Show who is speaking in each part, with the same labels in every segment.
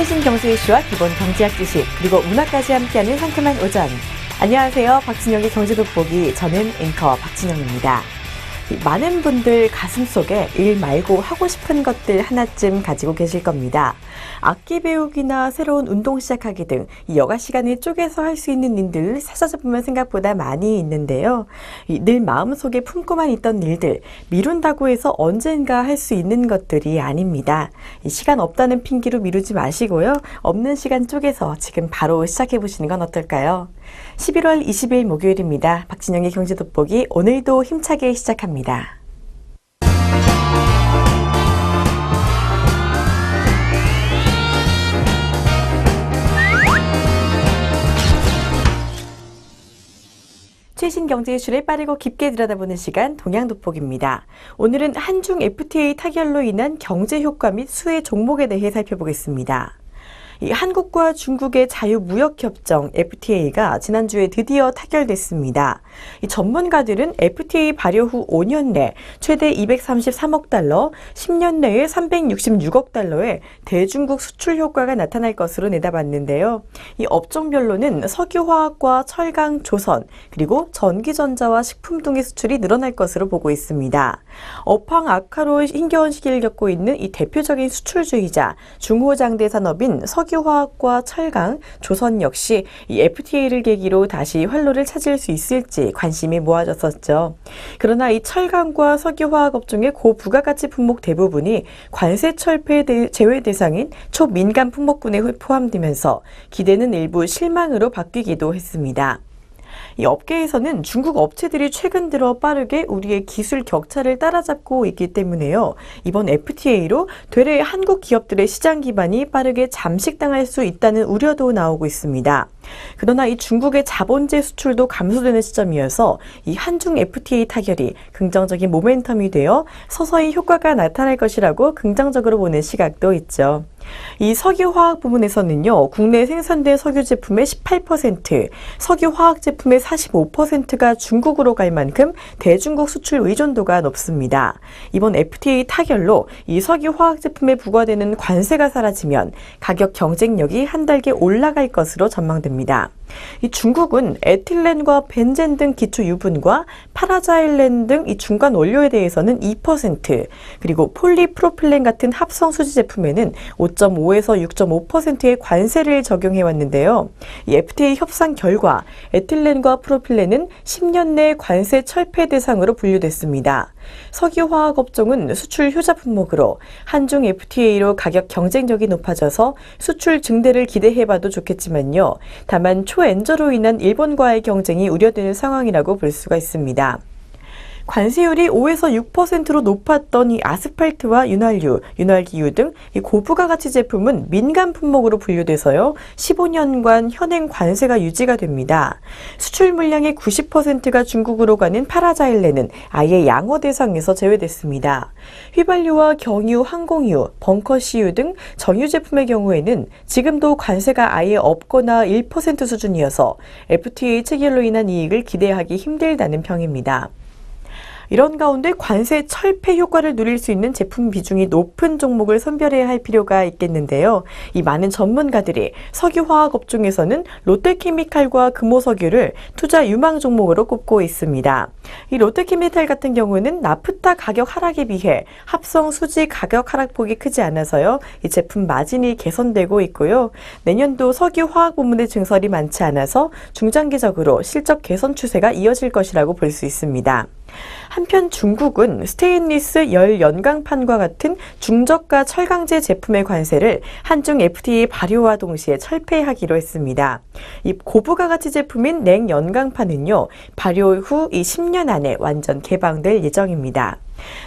Speaker 1: 최신 경제 이슈와 기본 경제학 지식, 그리고 문화까지 함께하는 상큼한 오전. 안녕하세요. 박진영의 경제 돋보기. 저는 앵커 박진영입니다. 많은 분들 가슴속에 일 말고 하고 싶은 것들 하나쯤 가지고 계실 겁니다. 악기 배우기나 새로운 운동 시작하기 등 여가 시간을 쪼개서 할 수 있는 일들 찾아보면 생각보다 많이 있는데요. 늘 마음속에 품고만 있던 일들, 미룬다고 해서 언젠가 할 수 있는 것들이 아닙니다. 시간 없다는 핑계로 미루지 마시고요. 없는 시간 쪼개서 지금 바로 시작해보시는 건 어떨까요? 11월 20일 목요일입니다. 박진영의 경제 돋보기, 오늘도 힘차게 시작합니다. 최신 경제 이슈를 빠르고 깊게 들여다보는 시간, 동향 돋보기입니다. 오늘은 한중 FTA 타결로 인한 경제 효과 및 수혜 종목에 대해 살펴보겠습니다. 한국과 중국의 자유무역협정 FTA가 지난주에 드디어 타결됐습니다. 전문가들은 FTA 발효 후 5년 내 최대 233억 달러, 10년 내에 366억 달러의 대중국 수출 효과가 나타날 것으로 내다봤는데요. 이 업종별로는 석유화학과 철강, 조선, 그리고 전기전자와 식품 등의 수출이 늘어날 것으로 보고 있습니다. 업황 악화로 힘겨운 시기를 겪고 있는 이 대표적인 수출주의자, 중호장대 산업인 석유화학과 철강, 조선 역시 이 FTA를 계기로 다시 활로를 찾을 수 있을지 관심이 모아졌었죠. 그러나 이 철강과 석유화학 업종의 고부가가치 품목 대부분이 관세 철폐 제외 대상인 초민감 품목군에 포함되면서 기대는 일부 실망으로 바뀌기도 했습니다. 이 업계에서는 중국 업체들이 최근 들어 빠르게 우리의 기술 격차를 따라잡고 있기 때문에요. 이번 FTA로 되레 한국 기업들의 시장 기반이 빠르게 잠식당할 수 있다는 우려도 나오고 있습니다. 그러나 이 중국의 자본재 수출도 감소되는 시점이어서 이 한중 FTA 타결이 긍정적인 모멘텀이 되어 서서히 효과가 나타날 것이라고 긍정적으로 보는 시각도 있죠. 이 석유화학 부분에서는요, 국내 생산된 석유 제품의 18%, 석유화학 제품의 45%가 중국으로 갈 만큼 대중국 수출 의존도가 높습니다. 이번 FTA 타결로 이 석유화학 제품에 부과되는 관세가 사라지면 가격 경쟁력이 한 단계 올라갈 것으로 전망됩니다. 이 중국은 에틸렌과 벤젠 등 기초 유분과 파라자일렌 등 이 중간 원료에 대해서는 2%, 그리고 폴리프로필렌 같은 합성 수지 제품에는 5.5에서 6.5%의 관세를 적용해 왔는데요. 이 FTA 협상 결과 에틸렌과 프로필렌은 10년 내 관세 철폐 대상으로 분류됐습니다. 석유화학 업종은 수출 효자 품목으로 한중 FTA로 가격 경쟁력이 높아져서 수출 증대를 기대해봐도 좋겠지만요. 다만 초엔저로 인한 일본과의 경쟁이 우려되는 상황이라고 볼 수가 있습니다. 관세율이 5에서 6%로 높았던 이 아스팔트와 윤활유, 윤활기유 등 이 고부가가치 제품은 민감 품목으로 분류돼서요. 15년간 현행 관세가 유지가 됩니다. 수출 물량의 90%가 중국으로 가는 파라자일렌은 아예 양호 대상에서 제외됐습니다. 휘발유와 경유, 항공유, 벙커CU 등 정유 제품의 경우에는 지금도 관세가 아예 없거나 1% 수준이어서 FTA 체결로 인한 이익을 기대하기 힘들다는 평입니다. 이런 가운데 관세 철폐 효과를 누릴 수 있는 제품 비중이 높은 종목을 선별해야 할 필요가 있겠는데요. 이 많은 전문가들이 석유화학 업종에서는 롯데케미칼과 금호석유를 투자 유망 종목으로 꼽고 있습니다. 이 롯데케미칼 같은 경우는 나프타 가격 하락에 비해 합성 수지 가격 하락폭이 크지 않아서요. 이 제품 마진이 개선되고 있고요. 내년도 석유화학 부문의 증설이 많지 않아서 중장기적으로 실적 개선 추세가 이어질 것이라고 볼 수 있습니다. 한편 중국은 스테인리스 열 연강판과 같은 중저가 철강제 제품의 관세를 한중 FTA 발효와 동시에 철폐하기로 했습니다. 이 고부가가치 제품인 냉 연강판은요, 발효 후 이 10년 안에 완전 개방될 예정입니다.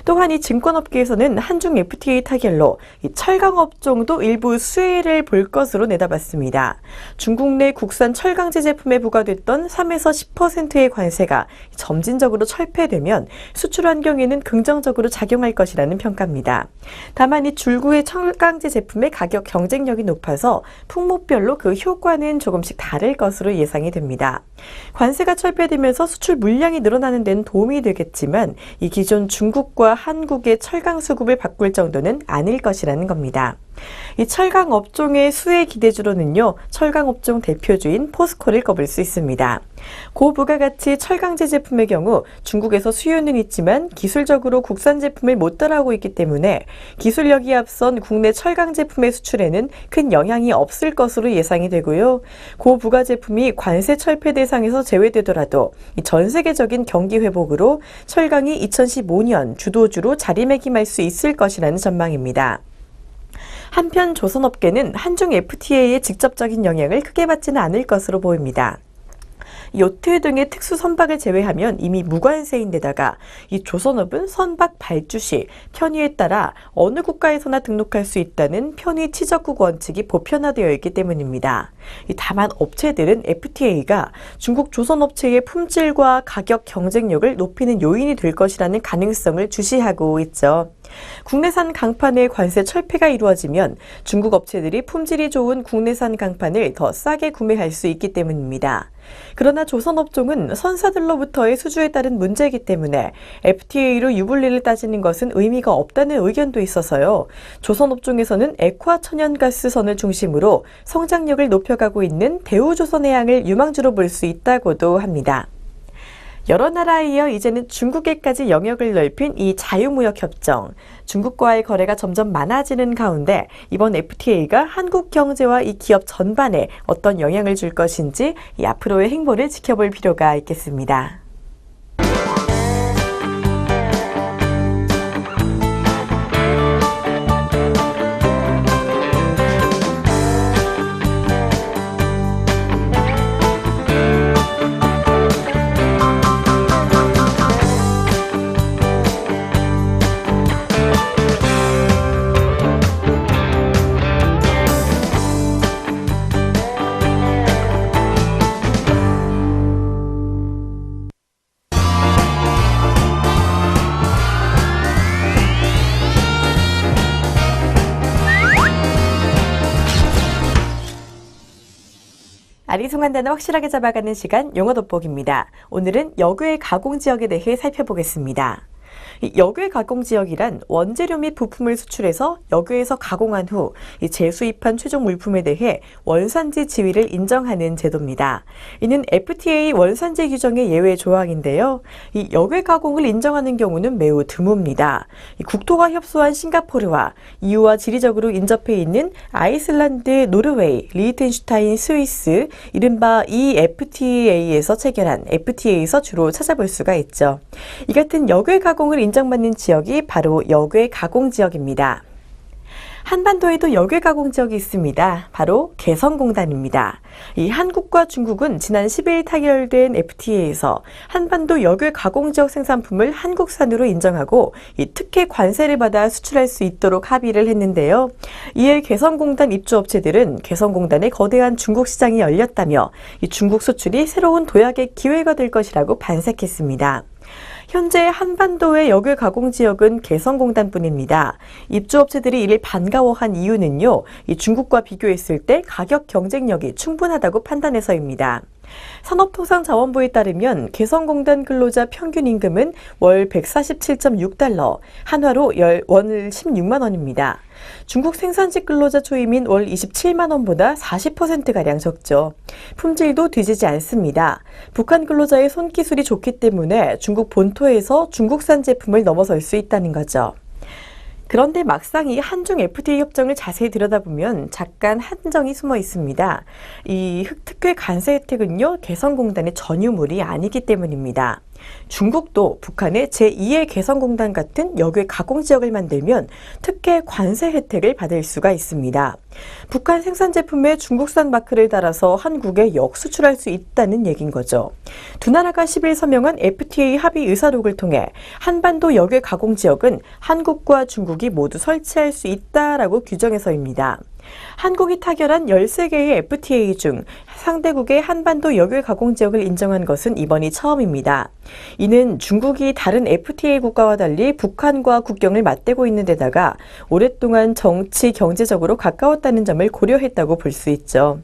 Speaker 1: 또한 이 증권업계에서는 한중 FTA 타결로 이 철강업종도 일부 수혜를 볼 것으로 내다봤습니다. 중국 내 국산 철강제 제품에 부과됐던 3에서 10%의 관세가 점진적으로 철폐되면 수출 환경에는 긍정적으로 작용할 것이라는 평가입니다. 다만 이 줄구의 철강제 제품의 가격 경쟁력이 높아서 품목별로 그 효과는 조금씩 다를 것으로 예상이 됩니다. 관세가 철폐되면서 수출 물량이 늘어나는 데는 도움이 되겠지만 이 기존 중국과 한국의 철강 수급을 바꿀 정도는 아닐 것이라는 겁니다. 이 철강 업종의 수혜 기대주로는요, 철강 업종 대표주인 포스코를 꼽을 수 있습니다. 고부가가치 철강제 제품의 경우 중국에서 수요는 있지만 기술적으로 국산 제품을 못 따라오고 있기 때문에 기술력이 앞선 국내 철강 제품의 수출에는 큰 영향이 없을 것으로 예상이 되고요. 고부가 제품이 관세 철폐 대상에서 제외되더라도 전 세계적인 경기 회복으로 철강이 2015년 주도주로 자리매김할 수 있을 것이라는 전망입니다. 한편 조선업계는 한중 FTA의 직접적인 영향을 크게 받지는 않을 것으로 보입니다. 요트 등의 특수 선박을 제외하면 이미 무관세인데다가 이 조선업은 선박 발주 시 편의에 따라 어느 국가에서나 등록할 수 있다는 편의 취적국 원칙이 보편화되어 있기 때문입니다. 다만 업체들은 FTA가 중국 조선업체의 품질과 가격 경쟁력을 높이는 요인이 될 것이라는 가능성을 주시하고 있죠. 국내산 강판의 관세 철폐가 이루어지면 중국 업체들이 품질이 좋은 국내산 강판을 더 싸게 구매할 수 있기 때문입니다. 그러나 조선업종은 선사들로부터의 수주에 따른 문제이기 때문에 FTA로 유불리를 따지는 것은 의미가 없다는 의견도 있어서요. 조선업종에서는 액화 천연가스선을 중심으로 성장력을 높여가고 있는 대우조선해양을 유망주로 볼 수 있다고도 합니다. 여러 나라에 이어 이제는 중국에까지 영역을 넓힌 이 자유무역협정, 중국과의 거래가 점점 많아지는 가운데 이번 FTA가 한국 경제와 이 기업 전반에 어떤 영향을 줄 것인지 이 앞으로의 행보를 지켜볼 필요가 있겠습니다. 아리송한 단어 확실하게 잡아가는 시간 용어 돋보기입니다. 오늘은 역외 가공 지역에 대해 살펴보겠습니다. 역외 가공 지역이란 원재료 및 부품을 수출해서 역외에서 가공한 후 재수입한 최종 물품에 대해 원산지 지위를 인정하는 제도입니다. 이는 FTA 원산지 규정의 예외 조항인데요. 이 역외 가공을 인정하는 경우는 매우 드뭅니다. 국토가 협소한 싱가포르와 EU와 지리적으로 인접해 있는 아이슬란드, 노르웨이, 리히텐슈타인, 스위스, 이른바 EFTA에서 체결한 FTA에서 주로 찾아볼 수가 있죠. 이 같은 역외 가공을 인정받는 지역이 바로 역외 가공 지역입니다. 한반도에도 역외 가공 지역이 있습니다. 바로 개성공단입니다. 이 한국과 중국은 지난 10일 타결된 FTA에서 한반도 역외 가공 지역 생산품을 한국산으로 인정하고 이 특혜 관세를 받아 수출할 수 있도록 합의를 했는데요. 이에 개성공단 입주업체들은 개성공단에 거대한 중국 시장이 열렸다며 이 중국 수출이 새로운 도약의 기회가 될 것이라고 반색했습니다. 현재 한반도의 역외 가공 지역은 개성공단뿐입니다. 입주업체들이 이를 반가워한 이유는요, 이 중국과 비교했을 때 가격 경쟁력이 충분하다고 판단해서입니다. 산업통상자원부에 따르면 개성공단 근로자 평균 임금은 월 147.6달러, 한화로 월 16만 원입니다. 중국 생산직 근로자 초임인 월 27만 원보다 40%가량 적죠. 품질도 뒤지지 않습니다. 북한 근로자의 손기술이 좋기 때문에 중국 본토에서 중국산 제품을 넘어설 수 있다는 거죠. 그런데 막상 이 한중 FTA 협정을 자세히 들여다보면 잠깐 한정이 숨어 있습니다. 이 흑특혜 관세 혜택은요, 개성공단의 전유물이 아니기 때문입니다. 중국도 북한의 제2의 개성공단 같은 역외 가공 지역을 만들면 특혜 관세 혜택을 받을 수가 있습니다. 북한 생산 제품에 중국산 마크를 달아서 한국에 역수출할 수 있다는 얘긴 거죠. 두 나라가 10일 서명한 FTA 합의 의사록을 통해 한반도 역외 가공 지역은 한국과 중국이 모두 설치할 수 있다라고 규정해서입니다. 한국이 타결한 13개의 FTA 중 상대국의 한반도 역외 가공 지역을 인정한 것은 이번이 처음입니다. 이는 중국이 다른 FTA 국가와 달리 북한과 국경을 맞대고 있는 데다가 오랫동안 정치, 경제적으로 가까웠다는 점을 고려했다고 볼 수 있죠.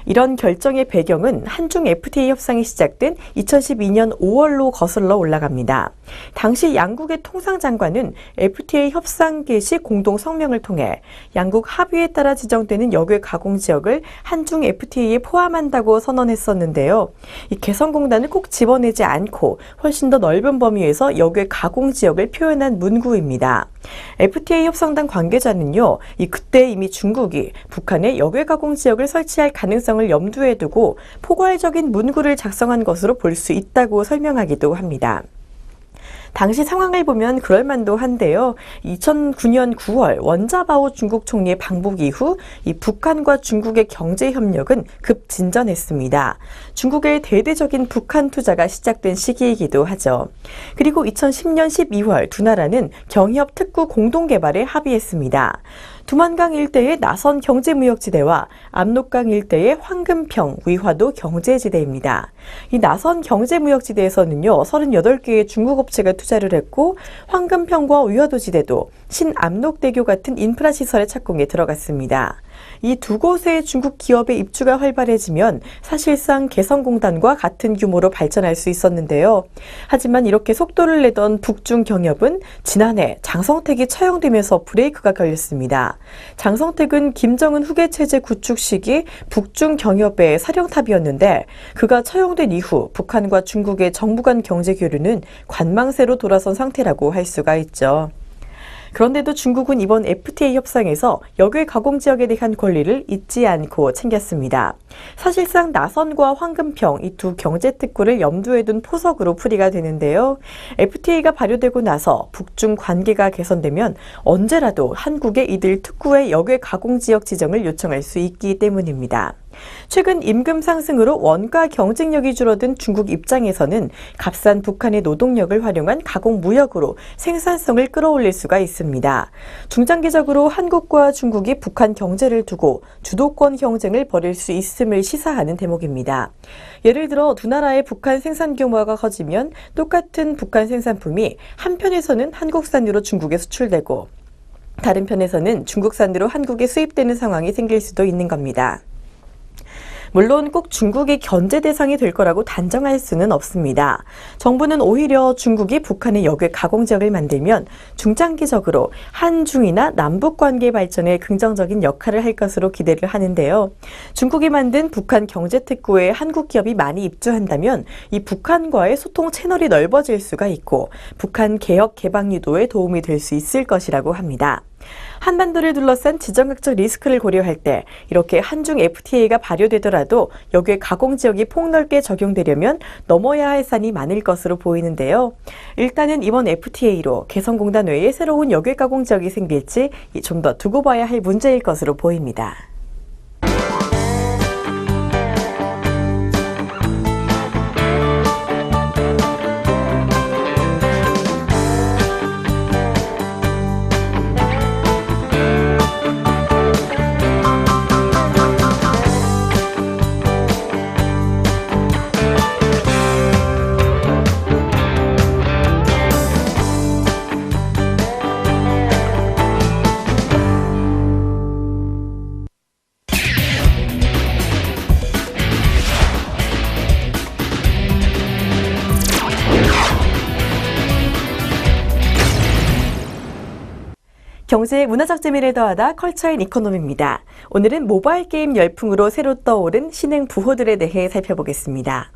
Speaker 1: 이런 결정의 배경은 한중 FTA 협상이 시작된 2012년 5월로 거슬러 올라갑니다. 당시 양국의 통상장관은 FTA 협상 개시 공동 성명을 통해 양국 합의에 따라 지정되는 역외 가공 지역을 한중 FTA에 포함한다고 선언했었는데요. 이 개성공단을 꼭 집어내지 않고 훨씬 더 넓은 범위에서 역외 가공 지역을 표현한 문구입니다. FTA 협상단 관계자는요, 그때 이미 중국이 북한에 역외 가공 지역을 설치할 가능성을 염두에 두고 포괄적인 문구를 작성한 것으로 볼 수 있다고 설명하기도 합니다. 당시 상황을 보면 그럴만도 한데요. 2009년 9월 원자바오 중국 총리의 방북 이후 이 북한과 중국의 경제 협력은 급진전했습니다. 중국의 대대적인 북한 투자가 시작된 시기이기도 하죠. 그리고 2010년 12월 두 나라는 경협 특구 공동 개발에 합의했습니다. 두만강 일대의 나선 경제무역지대와 압록강 일대의 황금평, 위화도 경제지대입니다. 이 나선 경제무역지대에서는요, 38개의 중국 업체가 투자를 했고, 황금평과 위화도 지대도 신압록대교 같은 인프라 시설의 착공에 들어갔습니다. 이 두 곳의 중국 기업의 입주가 활발해지면 사실상 개성공단과 같은 규모로 발전할 수 있었는데요. 하지만 이렇게 속도를 내던 북중 경협은 지난해 장성택이 처형되면서 브레이크가 걸렸습니다. 장성택은 김정은 후계 체제 구축 시기 북중 경협의 사령탑이었는데 그가 처형된 이후 북한과 중국의 정부 간 경제 교류는 관망세로 돌아선 상태라고 할 수가 있죠. 그런데도 중국은 이번 FTA 협상에서 역외 가공 지역에 대한 권리를 잊지 않고 챙겼습니다. 사실상 나선과 황금평 이 두 경제특구를 염두에 둔 포석으로 풀이가 되는데요. FTA가 발효되고 나서 북중 관계가 개선되면 언제라도 한국에 이들 특구의 역외 가공 지역 지정을 요청할 수 있기 때문입니다. 최근 임금 상승으로 원가 경쟁력이 줄어든 중국 입장에서는 값싼 북한의 노동력을 활용한 가공 무역으로 생산성을 끌어올릴 수가 있습니다. 중장기적으로 한국과 중국이 북한 경제를 두고 주도권 경쟁을 벌일 수 있음을 시사하는 대목입니다. 예를 들어 두 나라의 북한 생산 규모가 커지면 똑같은 북한 생산품이 한편에서는 한국산으로 중국에 수출되고 다른 편에서는 중국산으로 한국에 수입되는 상황이 생길 수도 있는 겁니다. 물론 꼭 중국이 견제 대상이 될 거라고 단정할 수는 없습니다. 정부는 오히려 중국이 북한의 역외 가공 지역을 만들면 중장기적으로 한중이나 남북 관계 발전에 긍정적인 역할을 할 것으로 기대를 하는데요. 중국이 만든 북한 경제특구에 한국 기업이 많이 입주한다면 이 북한과의 소통 채널이 넓어질 수가 있고 북한 개혁 개방 유도에 도움이 될 수 있을 것이라고 합니다. 한반도를 둘러싼 지정학적 리스크를 고려할 때 이렇게 한중 FTA가 발효되더라도 역외 가공 지역이 폭넓게 적용되려면 넘어야 할 산이 많을 것으로 보이는데요. 일단은 이번 FTA로 개성공단 외에 새로운 역외 가공 지역이 생길지 좀 더 두고 봐야 할 문제일 것으로 보입니다. 경제의 문화적 재미를 더하다 컬처 앤 이코노미입니다. 오늘은 모바일 게임 열풍으로 새로 떠오른 신흥 부호들에 대해 살펴보겠습니다.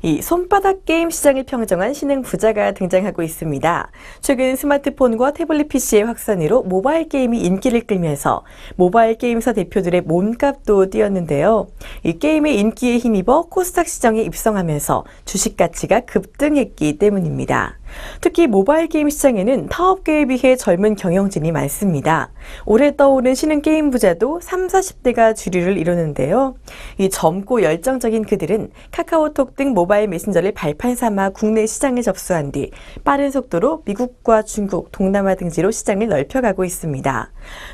Speaker 1: 이 손바닥 게임 시장을 평정한 신흥 부자가 등장하고 있습니다. 최근 스마트폰과 태블릿 PC의 확산으로 모바일 게임이 인기를 끌면서 모바일 게임사 대표들의 몸값도 뛰었는데요. 이 게임의 인기에 힘입어 코스닥 시장에 입성하면서 주식 가치가 급등했기 때문입니다. 특히 모바일 게임 시장에는 타업계에 비해 젊은 경영진이 많습니다. 올해 떠오른 신흥 게임 부자도 30, 40대가 주류를 이루는데요. 이 젊고 열정적인 그들은 카카오톡 등 모바일 메신저를 발판 삼아 국내 시장에 접수한 뒤 빠른 속도로 미국과 중국, 동남아 등지로 시장을 넓혀가고 있습니다.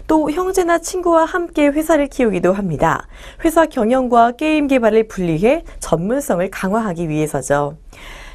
Speaker 1: 또 형제나 친구와 함께 회사를 키우기도 합니다. 회사 경영과 게임 개발을 분리해 전문성을 강화하기 위해서죠.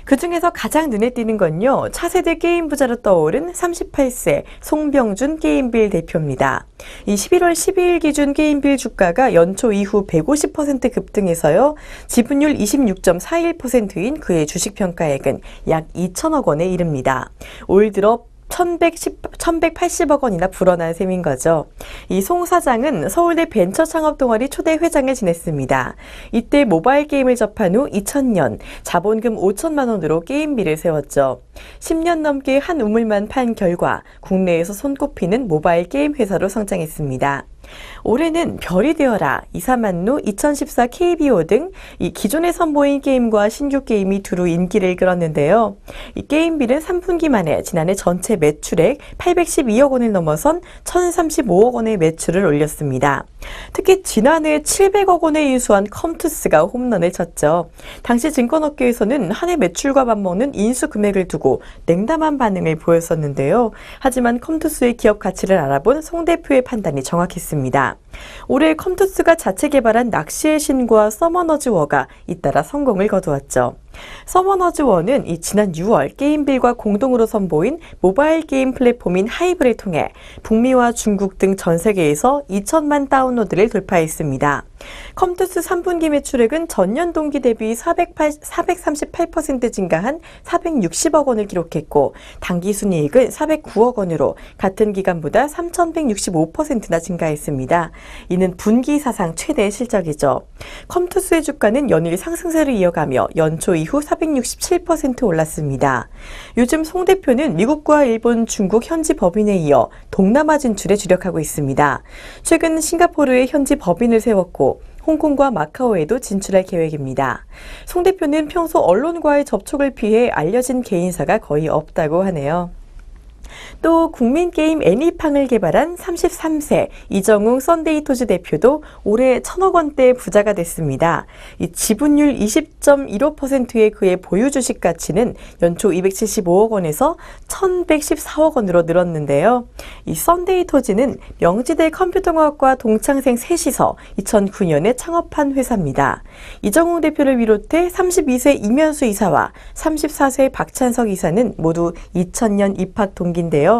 Speaker 1: 그중에서 가장 눈에 띄는 건요, 차세대 게임 부자로 떠오른 38세 송병준 게임빌 대표입니다. 이 11월 12일 기준 게임빌 주가가 연초 이후 150% 급등해서요, 지분율 26.41%인 그의 주식평가액은 약 2천억 원에 이릅니다. 올 들어 1,180억 원이나 불어난 셈인 거죠. 이 송 사장은 서울대 벤처 창업 동아리 초대 회장을 지냈습니다. 이때 모바일 게임을 접한 후 2000년 자본금 5천만 원으로 게임비를 세웠죠. 10년 넘게 한 우물만 판 결과 국내에서 손꼽히는 모바일 게임 회사로 성장했습니다. 올해는 별이 되어라, 이사만루, 2014 KBO 등 이 기존에 선보인 게임과 신규 게임이 두루 인기를 끌었는데요. 이 게임빌은 3분기 만에 지난해 전체 매출액 812억 원을 넘어선 1,035억 원의 매출을 올렸습니다. 특히 지난해 700억 원에 인수한 컴투스가 홈런을 쳤죠. 당시 증권업계에서는 한 해 매출과 맞먹는 인수 금액을 두고 냉담한 반응을 보였었는데요. 하지만 컴투스의 기업 가치를 알아본 송 대표의 판단이 정확했습니다. 올해 컴투스가 자체 개발한 낚시의 신과 서머너즈 워가 잇따라 성공을 거두었죠. 서머너즈 워는 지난 6월 게임빌과 공동으로 선보인 모바일 게임 플랫폼인 하이브를 통해 북미와 중국 등 전 세계에서 2천만 다운로드를 돌파했습니다. 컴투스 3분기 매출액은 전년 동기 대비 438% 증가한 460억 원을 기록했고, 당기순이익은 409억 원으로 같은 기간보다 3,165%나 증가했습니다. 이는 분기 사상 최대 실적이죠. 컴투스의 주가는 연일 상승세를 이어가며 연초 이후 467% 올랐습니다. 요즘 송 대표는 미국과 일본, 중국 현지 법인에 이어 동남아 진출에 주력하고 있습니다. 최근 싱가포르에 현지 법인을 세웠고 홍콩과 마카오에도 진출할 계획입니다. 송 대표는 평소 언론과의 접촉을 피해 알려진 개인사가 거의 없다고 하네요. 또 국민게임 애니팡을 개발한 33세 이정웅 썬데이토즈 대표도 올해 1,000억 원대 부자가 됐습니다. 이 지분율 20.15%의 그의 보유 주식 가치는 연초 275억 원에서 1,114억 원으로 늘었는데요. 이 썬데이토즈는 명지대 컴퓨터공학과 동창생 셋이서 2009년에 창업한 회사입니다. 이정웅 대표를 비롯해 32세 이면수 이사와 34세 박찬석 이사는 모두 2000년 입학 동기인데요.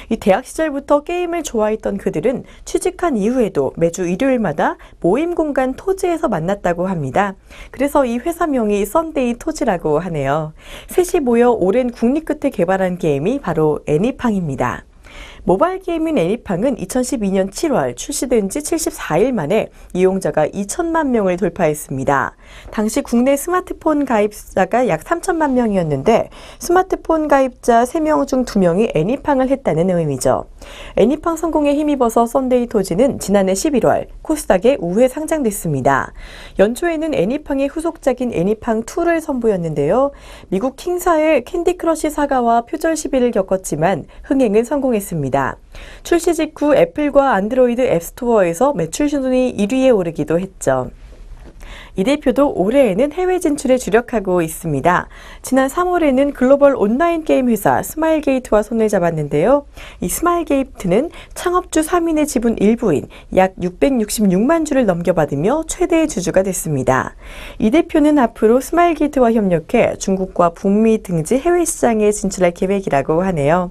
Speaker 1: 이 대학 시절부터 게임을 좋아했던 그들은 취직한 이후에도 매주 일요일마다 모임 공간 토지에서 만났다고 합니다. 그래서 이 회사명이 썬데이 토지라고 하네요. 셋이 모여 오랜 국립 끝에 개발한 게임이 바로 애니팡입니다. 모바일 게임인 애니팡은 2012년 7월 출시된 지 74일 만에 이용자가 2천만 명을 돌파했습니다. 당시 국내 스마트폰 가입자가 약 3천만 명이었는데 스마트폰 가입자 3명 중 2명이 애니팡을 했다는 의미죠. 애니팡 성공에 힘입어서 썬데이 토지는 지난해 11월 코스닥에 우회 상장됐습니다. 연초에는 애니팡의 후속작인 애니팡2를 선보였는데요. 미국 킹사의 캔디 크러쉬 사가와 표절 시비를 겪었지만 흥행은 성공했습니다. 출시 직후 애플과 안드로이드 앱스토어에서 매출 순위 1위에 오르기도 했죠. 이 대표도 올해에는 해외 진출에 주력하고 있습니다. 지난 3월에는 글로벌 온라인 게임 회사 스마일게이트와 손을 잡았는데요. 이 스마일게이트는 창업주 3인의 지분 일부인 약 666만 주를 넘겨받으며 최대의 주주가 됐습니다. 이 대표는 앞으로 스마일게이트와 협력해 중국과 북미 등지 해외 시장에 진출할 계획이라고 하네요.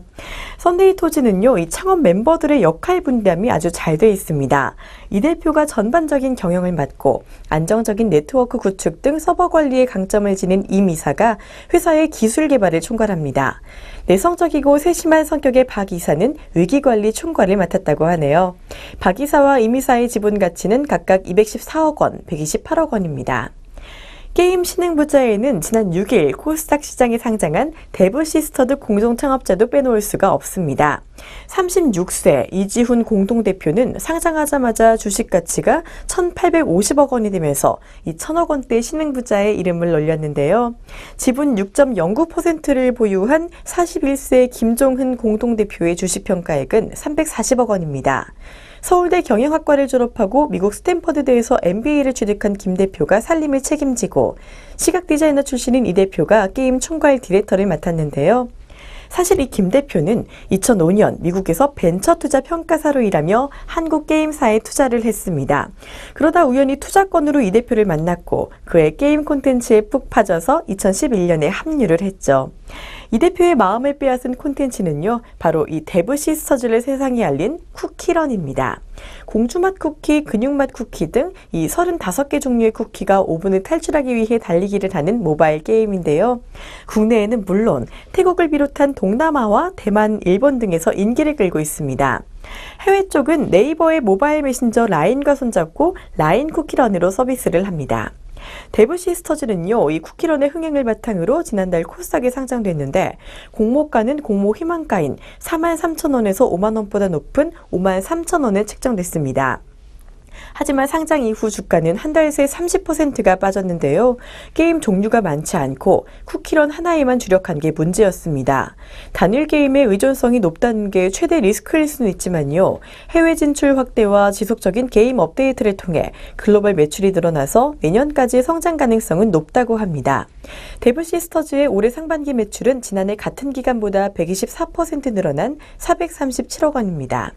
Speaker 1: 썬데이 토지는요, 이 창업 멤버들의 역할 분담이 아주 잘 돼 있습니다. 이 대표가 전반적인 경영을 맡고 안정적인 네트워크 구축 등 서버 관리에 강점을 지닌 임 이사가 회사의 기술 개발을 총괄합니다. 내성적이고 세심한 성격의 박 이사는 위기관리 총괄을 맡았다고 하네요. 박 이사와 임 이사의 지분 가치는 각각 214억 원, 128억 원입니다. 게임 신흥부자에는 지난 6일 코스닥 시장에 상장한 데브시스터드 공동창업자도 빼놓을 수가 없습니다. 36세 이지훈 공동대표는 상장하자마자 주식 가치가 1,850억 원이 되면서 이 1,000억 원대 신흥부자의 이름을 올렸는데요. 지분 6.09%를 보유한 41세 김종훈 공동대표의 주식평가액은 340억 원입니다. 서울대 경영학과를 졸업하고 미국 스탠퍼드대에서 MBA를 취득한 김 대표가 살림을 책임지고 시각 디자이너 출신인 이 대표가 게임 총괄 디렉터를 맡았는데요. 사실 이 김 대표는 2005년 미국에서 벤처 투자 평가사로 일하며 한국 게임사에 투자를 했습니다. 그러다 우연히 투자권으로 이 대표를 만났고 그의 게임 콘텐츠에 푹 빠져서 2011년에 합류를 했죠. 이 대표의 마음을 빼앗은 콘텐츠는요, 바로 이 데브 시스터즈를 세상에 알린 쿠키런입니다. 공주맛 쿠키, 근육맛 쿠키 등 이 35개 종류의 쿠키가 오븐을 탈출하기 위해 달리기를 하는 모바일 게임인데요. 국내에는 물론 태국을 비롯한 동남아와 대만, 일본 등에서 인기를 끌고 있습니다. 해외 쪽은 네이버의 모바일 메신저 라인과 손잡고 라인 쿠키런으로 서비스를 합니다. 데브 시스터즈는요, 이 쿠키런의 흥행을 바탕으로 지난달 코스닥에 상장됐는데 공모가는 공모 희망가인 43,000원에서 50,000원보다 높은 53,000원에 책정됐습니다. 하지만 상장 이후 주가는 한 달 새 30%가 빠졌는데요. 게임 종류가 많지 않고 쿠키런 하나에만 주력한 게 문제였습니다. 단일 게임의 의존성이 높다는 게 최대 리스크일 수는 있지만요. 해외 진출 확대와 지속적인 게임 업데이트를 통해 글로벌 매출이 늘어나서 내년까지 성장 가능성은 높다고 합니다. 데브 시스터즈의 올해 상반기 매출은 지난해 같은 기간보다 124% 늘어난 437억 원입니다.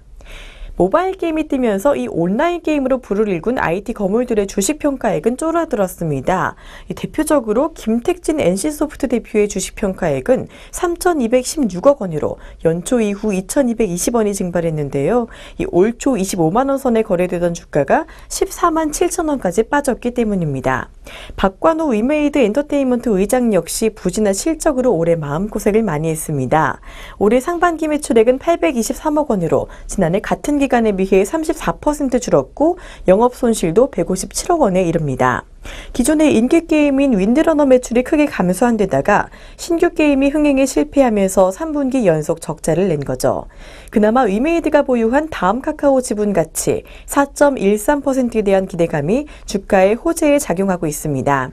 Speaker 1: 모바일 게임이 뜨면서 이 온라인 게임으로 불을 일군 IT 거물들의 주식 평가액은 쫄아들었습니다. 대표적으로 김택진 NC소프트 대표의 주식 평가액은 3,216억 원으로 연초 이후 2,220원이 증발했는데요. 올 초 25만 원 선에 거래되던 주가가 14만 7천 원까지 빠졌기 때문입니다. 박관호 위메이드 엔터테인먼트 의장 역시 부진한 실적으로 올해 마음고생을 많이 했습니다. 올해 상반기 매출액은 823억 원으로 지난해 같은 기간에 비해 34% 줄었고 영업 손실도 157억 원에 이릅니다. 기존의 인기 게임인 윈드러너 매출이 크게 감소한 데다가 신규 게임이 흥행에 실패하면서 3분기 연속 적자를 낸 거죠. 그나마 위메이드가 보유한 다음 카카오 지분 가치 4.13%에 대한 기대감이 주가에 호재에 작용하고 있습니다.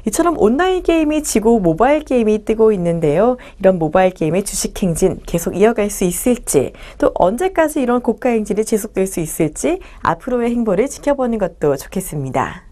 Speaker 1: 이처럼 온라인 게임이 지고 모바일 게임이 뜨고 있는데요. 이런 모바일 게임의 주식 행진 계속 이어갈 수 있을지, 또 언제까지 이런 고가 행진이 지속될 수 있을지 앞으로의 행보를 지켜보는 것도 좋겠습니다.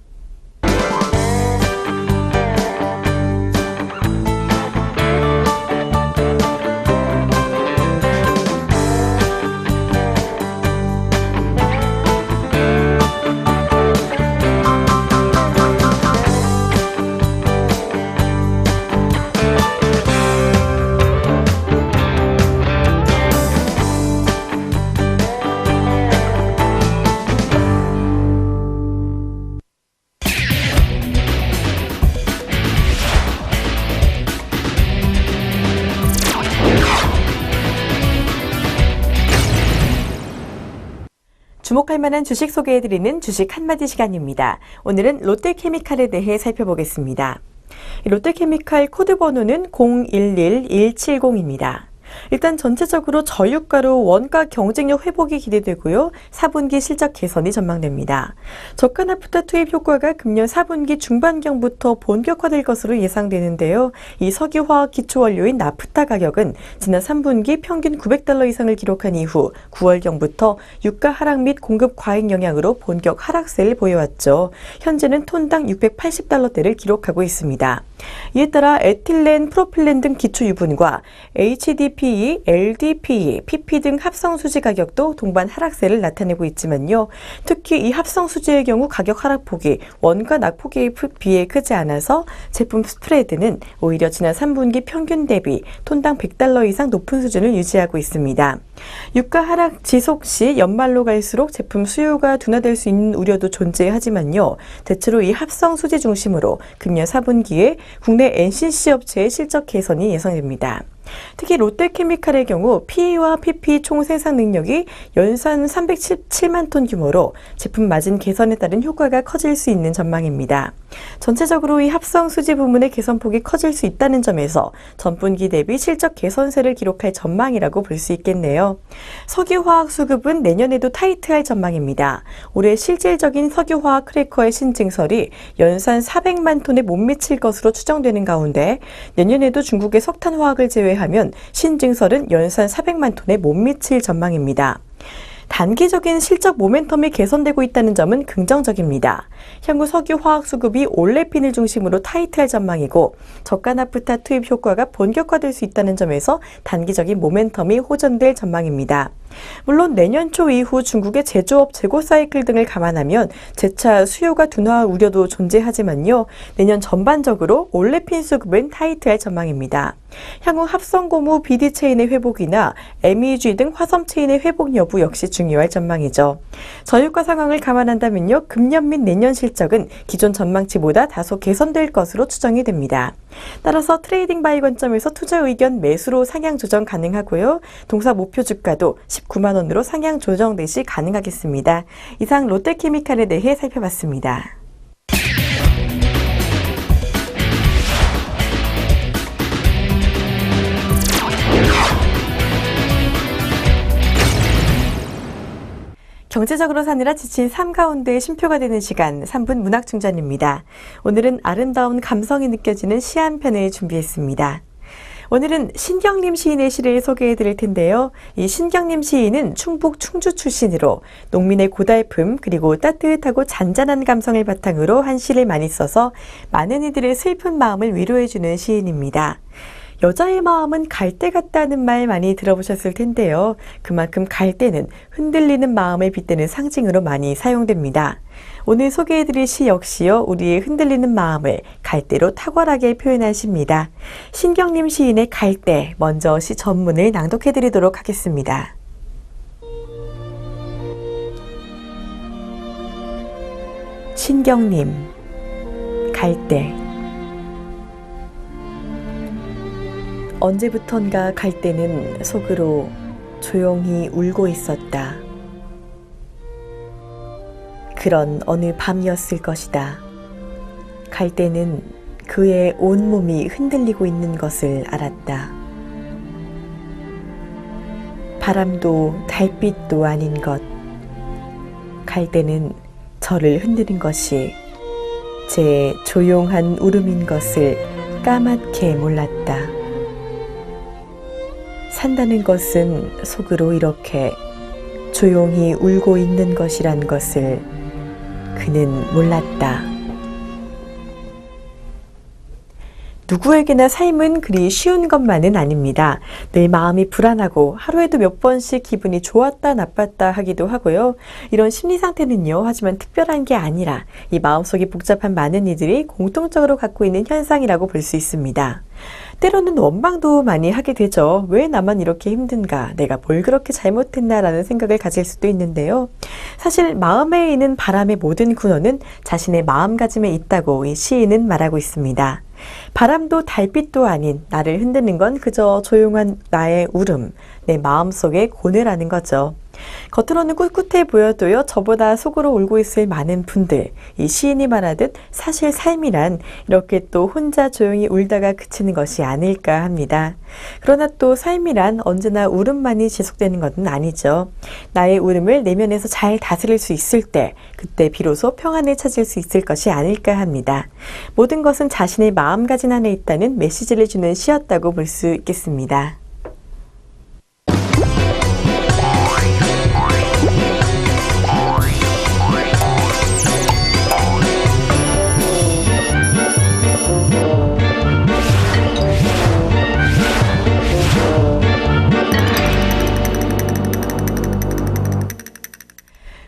Speaker 1: 주목할 만한 주식 소개해드리는 주식 한마디 시간입니다. 오늘은 롯데케미칼에 대해 살펴보겠습니다. 롯데케미칼 코드 번호는 011170입니다. 일단 전체적으로 저유가로 원가 경쟁력 회복이 기대되고요. 4분기 실적 개선이 전망됩니다. 저가 나프타 투입 효과가 금년 4분기 중반경부터 본격화될 것으로 예상되는데요. 이 석유화학 기초원료인 나프타 가격은 지난 3분기 평균 $900 이상을 기록한 이후 9월경부터 유가 하락 및 공급 과잉 영향으로 본격 하락세를 보여왔죠. 현재는 톤당 $680대를 기록하고 있습니다. 이에 따라 에틸렌, 프로필렌 등 기초 유분과 HDPE, LDPE, PP 등 합성 수지 가격도 동반 하락세를 나타내고 있지만요. 특히 이 합성 수지의 경우 가격 하락폭이 원가 낙폭에 비해 크지 않아서 제품 스프레드는 오히려 지난 3분기 평균 대비 톤당 $100 이상 높은 수준을 유지하고 있습니다. 유가 하락 지속 시 연말로 갈수록 제품 수요가 둔화될 수 있는 우려도 존재하지만요. 대체로 이 합성 수지 중심으로 금년 4분기에 국내 NCC 업체의 실적 개선이 예상됩니다. 특히 롯데케미칼의 경우 PE와 PP 총 생산 능력이 연산 317만 톤 규모로 제품 마진 개선에 따른 효과가 커질 수 있는 전망입니다. 전체적으로 이 합성 수지 부문의 개선폭이 커질 수 있다는 점에서 전분기 대비 실적 개선세를 기록할 전망이라고 볼 수 있겠네요. 석유화학 수급은 내년에도 타이트할 전망입니다. 올해 실질적인 석유화학 크래커의 신증설이 연산 400만 톤에 못 미칠 것으로 추정되는 가운데 내년에도 중국의 석탄화학을 제외하면 신증설은 연산 400만 톤에 못 미칠 전망입니다. 단기적인 실적 모멘텀이 개선되고 있다는 점은 긍정적입니다. 향후 석유 화학 수급이 올레핀을 중심으로 타이트할 전망이고 저가 나프타 투입 효과가 본격화될 수 있다는 점에서 단기적인 모멘텀이 호전될 전망입니다. 물론 내년 초 이후 중국의 제조업 재고 사이클 등을 감안하면 재차 수요가 둔화 우려도 존재하지만요. 내년 전반적으로 올레핀 수급은 타이트할 전망입니다. 향후 합성고무 BD 체인의 회복이나 MEG 등 화섬 체인의 회복 여부 역시 중요할 전망이죠. 저유가 상황을 감안한다면요. 금년 및 내년 실적은 기존 전망치보다 다소 개선될 것으로 추정이 됩니다. 따라서 트레이딩 바이 관점에서 투자 의견 매수로 상향 조정 가능하고요. 동사 목표 주가도 19만 원으로 상향 조정 대시 가능하겠습니다. 이상 롯데케미칼에 대해 살펴봤습니다. 경제적으로 사느라 지친 삶 가운데 쉼표가 되는 시간 3분 문학충전입니다. 오늘은 아름다운 감성이 느껴지는 시 한 편을 준비했습니다. 오늘은 신경림 시인의 시를 소개해 드릴 텐데요. 이 신경림 시인은 충북 충주 출신으로 농민의 고달픔 그리고 따뜻하고 잔잔한 감성을 바탕으로 한 시를 많이 써서 많은 이들의 슬픈 마음을 위로해 주는 시인입니다. 여자의 마음은 갈대 같다는 말 많이 들어보셨을 텐데요. 그만큼 갈대는 흔들리는 마음을 빗대는 상징으로 많이 사용됩니다. 오늘 소개해드릴 시 역시요. 우리의 흔들리는 마음을 갈대로 탁월하게 표현한 시입니다. 신경림 시인의 갈대, 먼저 시 전문을 낭독해드리도록 하겠습니다. 신경림, 갈대. 언제부턴가 갈대는 속으로 조용히 울고 있었다. 그런 어느 밤이었을 것이다. 갈대는 그의 온몸이 흔들리고 있는 것을 알았다. 바람도 달빛도 아닌 것. 갈대는 저를 흔드는 것이 제 조용한 울음인 것을 까맣게 몰랐다. 산다는 것은 속으로 이렇게 조용히 울고 있는 것이란 것을 그는 몰랐다. 누구에게나 삶은 그리 쉬운 것만은 아닙니다. 늘 마음이 불안하고 하루에도 몇 번씩 기분이 좋았다 나빴다 하기도 하고요. 이런 심리 상태는요. 하지만 특별한 게 아니라 이 마음속이 복잡한 많은 이들이 공통적으로 갖고 있는 현상이라고 볼 수 있습니다. 때로는 원망도 많이 하게 되죠. 왜 나만 이렇게 힘든가? 내가 뭘 그렇게 잘못했나? 라는 생각을 가질 수도 있는데요. 사실 마음에 있는 바람의 모든 근원은 자신의 마음가짐에 있다고 이 시인은 말하고 있습니다. 바람도 달빛도 아닌 나를 흔드는 건 그저 조용한 나의 울음, 내 마음속의 고뇌라는 거죠. 겉으로는 꿋꿋해 보여도요, 저보다 속으로 울고 있을 많은 분들, 이 시인이 말하듯 사실 삶이란 이렇게 또 혼자 조용히 울다가 그치는 것이 아닐까 합니다. 그러나 또 삶이란 언제나 울음만이 지속되는 것은 아니죠. 나의 울음을 내면에서 잘 다스릴 수 있을 때, 그때 비로소 평안을 찾을 수 있을 것이 아닐까 합니다. 모든 것은 자신의 마음가짐 안에 있다는 메시지를 주는 시였다고 볼 수 있겠습니다.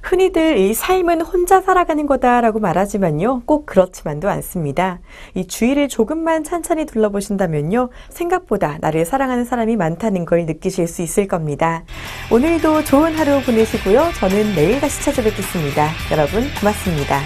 Speaker 1: 흔히들 이 삶은 혼자 살아가는 거다라고 말하지만요. 꼭 그렇지만도 않습니다. 이 주위를 조금만 찬찬히 둘러보신다면요. 생각보다 나를 사랑하는 사람이 많다는 걸 느끼실 수 있을 겁니다. 오늘도 좋은 하루 보내시고요. 저는 내일 다시 찾아뵙겠습니다. 여러분 고맙습니다.